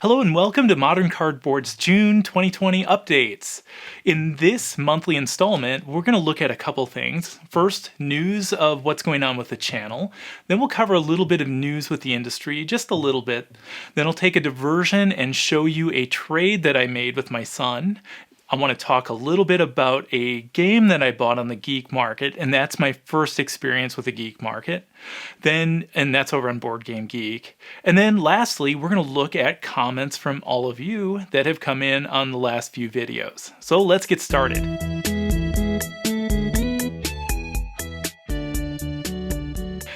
Hello and welcome to Modern Cardboard's June 2020 updates. In this monthly installment, we're going to look at a couple things. First, news of what's going on with the channel. Then we'll cover a little bit of news with the industry, just a little bit. Then I'll take a diversion and show you a trade that I made with my son. I want to talk a little bit about a game that I bought on the Geek Market, and that's my first experience with the Geek Market. And that's over on Board Game Geek. And then lastly, we're going to look at comments from all of you that have come in on the last few videos. So let's get started.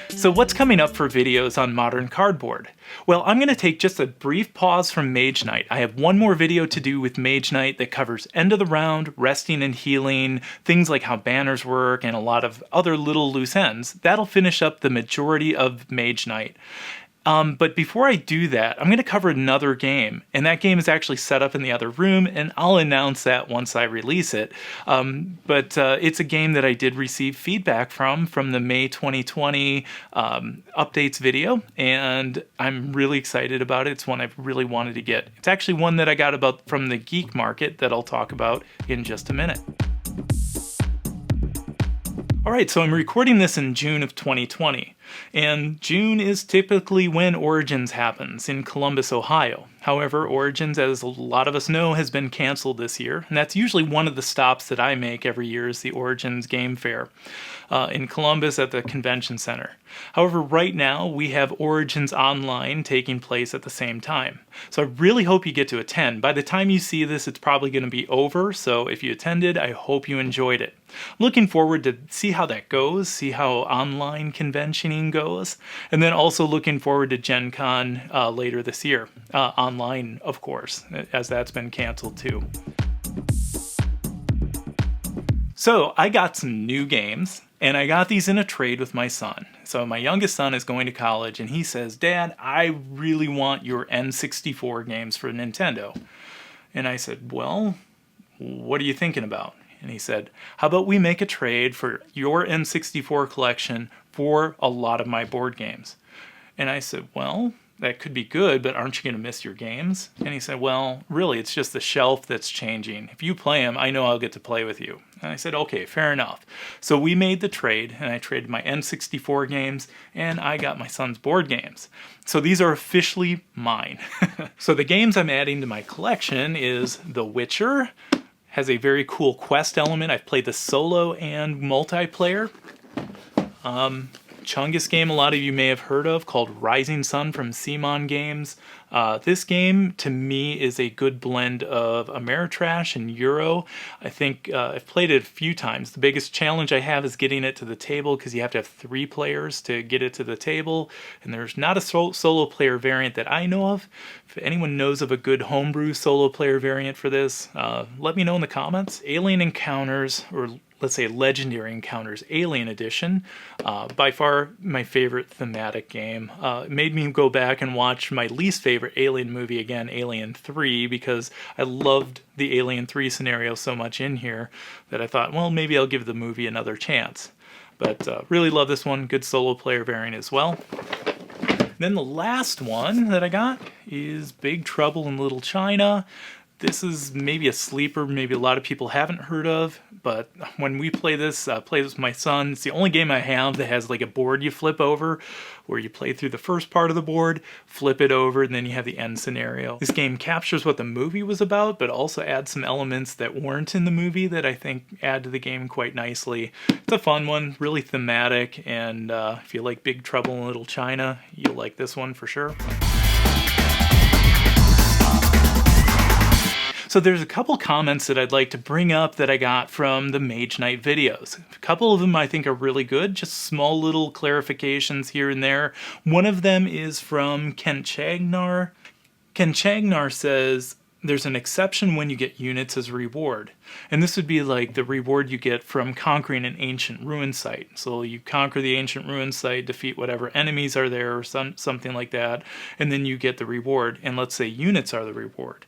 So what's coming up for videos on Modern Cardboard? Well, I'm going to take just a brief pause from Mage Knight. I have one more video to do with Mage Knight that covers end of the round, resting and healing, things like how banners work, and a lot of other little loose ends. That'll finish up the majority of Mage Knight. But before I do that, I'm going to cover another game, and that game is actually set up in the other room, and I'll announce that once I release it. But it's a game that I did receive feedback from the May 2020 updates video, and I'm really excited about it. It's one I've really wanted to get. It's actually one that I got from the Geek Market that I'll talk about in just a minute. Alright, so I'm recording this in June of 2020, and June is typically when Origins happens in Columbus, Ohio. However, Origins, as a lot of us know, has been canceled this year, and that's usually one of the stops that I make every year is the Origins Game Fair in Columbus at the Convention Center. However, right now we have Origins Online taking place at the same time. So I really hope you get to attend. By the time you see this, it's probably going to be over, so if you attended, I hope you enjoyed it. I'm looking forward to see how that goes, see how online conventioning goes, and then also looking forward to Gen Con later this year. Online, of course, as that's been canceled too. So I got some new games, and I got these in a trade with my son. So my youngest son is going to college, and he says, "Dad, I really want your N64 games for Nintendo." And I said, "Well, what are you thinking about?" And he said, "How about we make a trade for your N64 collection for a lot of my board games?" And I said, "Well, that could be good, but aren't you going to miss your games?" And he said, "Well, really, it's just the shelf that's changing. If you play them, I know I'll get to play with you." And I said, "Okay, fair enough." So we made the trade, and I traded my N64 games, and I got my son's board games. So these are officially mine. So the games I'm adding to my collection is The Witcher. Has a very cool quest element. I've played the solo and multiplayer. Chungus game a lot of you may have heard of called Rising Sun from Simon Games. This game to me is a good blend of Ameritrash and Euro. I think I've played it a few times. The biggest challenge I have is getting it to the table because you have to have 3 players to get it to the table, and there's not a solo player variant that I know of. If anyone knows of a good homebrew solo player variant for this, let me know in the comments. Alien Encounters, or let's say Legendary Encounters Alien Edition, by far my favorite thematic game. It made me go back and watch my least favorite Alien movie again, Alien 3, because I loved the Alien 3 scenario so much in here that I thought, well, maybe I'll give the movie another chance. But really love this one, good solo player variant as well. Then the last one that I got is Big Trouble in Little China. This is maybe a sleeper, maybe a lot of people haven't heard of, but when we play this with my son, it's the only game I have that has like a board you flip over, where you play through the first part of the board, flip it over, and then you have the end scenario. This game captures what the movie was about, but also adds some elements that weren't in the movie that I think add to the game quite nicely. It's a fun one, really thematic, and if you like Big Trouble in Little China, you'll like this one for sure. So there's a couple comments that I'd like to bring up that I got from the Mage Knight videos. A couple of them I think are really good, just small little clarifications here and there. One of them is from Ken Chagnar. Ken Chagnar says, "There's an exception when you get units as a reward." And this would be like the reward you get from conquering an ancient ruin site. So you conquer the ancient ruin site, defeat whatever enemies are there, or something like that, and then you get the reward. And let's say units are the reward.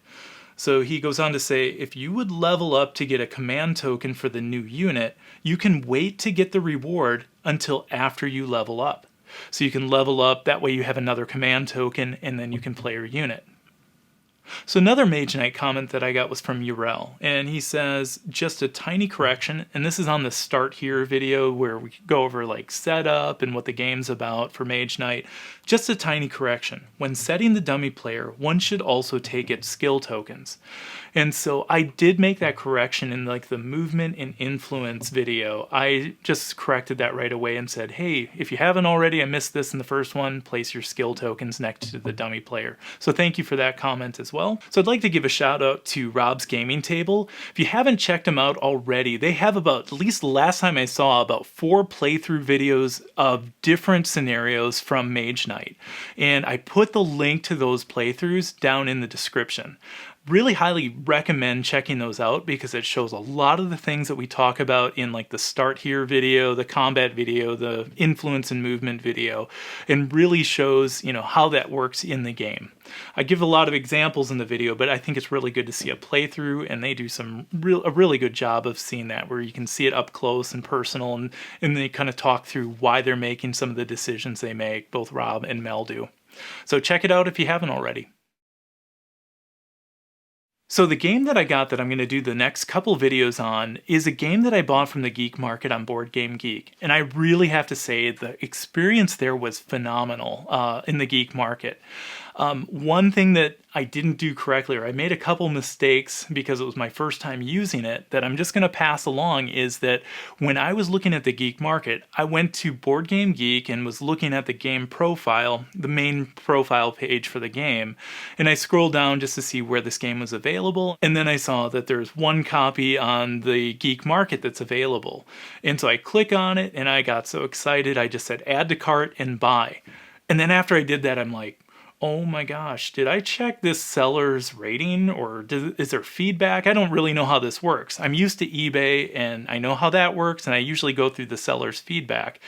So he goes on to say, if you would level up to get a command token for the new unit, you can wait to get the reward until after you level up. So you can level up, that way you have another command token, and then you can play your unit. So another Mage Knight comment that I got was from Urel, and he says, just a tiny correction, and this is on the Start Here video where we go over like setup and what the game's about for Mage Knight. Just a tiny correction. When setting the dummy player, one should also take its skill tokens. And so I did make that correction in like the movement and influence video. I just corrected that right away and said, hey, if you haven't already, I missed this in the first one, place your skill tokens next to the dummy player. So thank you for that comment as well. So I'd like to give a shout out to Rob's Gaming Table. If you haven't checked them out already, they have about, at least the last time I saw, about 4 playthrough videos of different scenarios from Mage Knight. And I put the link to those playthroughs down in the description. Really highly recommend checking those out because it shows a lot of the things that we talk about in like the Start Here video, the combat video, the influence and movement video, and really shows, you know, how that works in the game. I give a lot of examples in the video, but I think it's really good to see a playthrough, and they do a really good job of seeing that, where you can see it up close and personal, and they kind of talk through why they're making some of the decisions they make, both Rob and Mel do. So check it out if you haven't already. So the game that I got that I'm going to do the next couple videos on is a game that I bought from the Geek Market on Board Game Geek. And I really have to say the experience there was phenomenal in the Geek Market. One thing that I didn't do correctly, or I made a couple mistakes because it was my first time using it, that I'm just going to pass along, is that when I was looking at the Geek Market, I went to Board Game Geek and was looking at the game profile, the main profile page for the game, and I scrolled down just to see where this game was available, and then I saw that there's one copy on the Geek Market that's available. And so I click on it, and I got so excited, I just said add to cart and buy. And then after I did that, I'm like, oh my gosh, did I check this seller's rating, or is there feedback? I don't really know how this works. I'm used to eBay and I know how that works, and I usually go through the seller's feedback.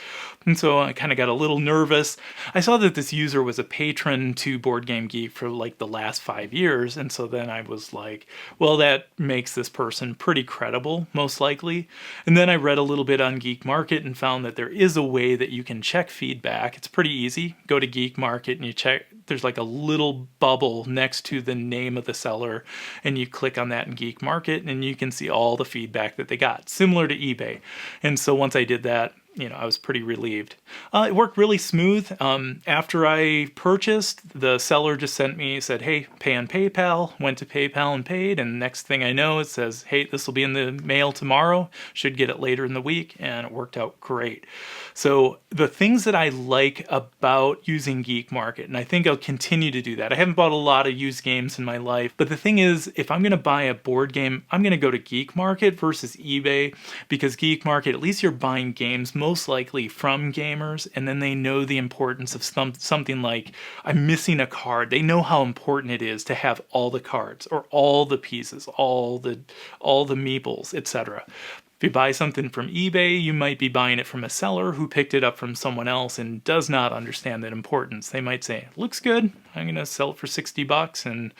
And so I kind of got a little nervous. I saw that this user was a patron to Board Game Geek for like the last 5 years, and so then I was like, well, that makes this person pretty credible, most likely. And then I read a little bit on Geek Market and found that there is a way that you can check feedback. It's pretty easy. Go to Geek Market and you check, there's like a little bubble next to the name of the seller, and you click on that in Geek Market and you can see all the feedback that they got, similar to eBay. And so once I did that, you know, I was pretty relieved. It worked really smooth. After I purchased, the seller just said, hey, pay on PayPal. Went to PayPal and paid, and next thing I know, it says, hey, this will be in the mail tomorrow. Should get it later in the week, and it worked out great. So the things that I like about using Geek Market, and I think I'll continue to do that. I haven't bought a lot of used games in my life, but the thing is, if I'm going to buy a board game, I'm going to go to Geek Market versus eBay, because Geek Market, at least you're buying games most likely from gamers, and then they know the importance of something like, I'm missing a card. They know how important it is to have all the cards, or all the pieces, all the meeples, etc. If you buy something from eBay, you might be buying it from a seller who picked it up from someone else and does not understand that importance. They might say, looks good, I'm going to sell it for $60, and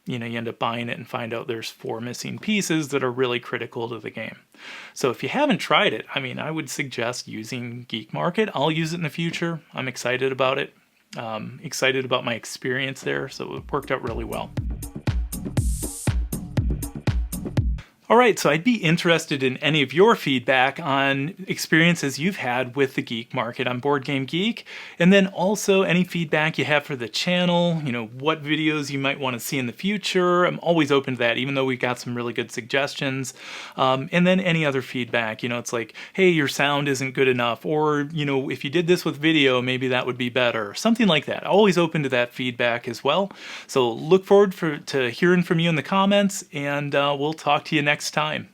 you end up buying it and find out there's 4 missing pieces that are really critical to the game. So if you haven't tried it, I would suggest using Geek Market. I'll use it in the future. I'm excited about it. Excited about my experience there, so it worked out really well. All right, so I'd be interested in any of your feedback on experiences you've had with the Geek Market on Board Game Geek, and then also any feedback you have for the channel, what videos you might want to see in the future. I'm always open to that, even though we've got some really good suggestions. And then any other feedback, it's like, hey, your sound isn't good enough, or, if you did this with video, maybe that would be better, something like that. Always open to that feedback as well. So look forward to hearing from you in the comments, and we'll talk to you next time.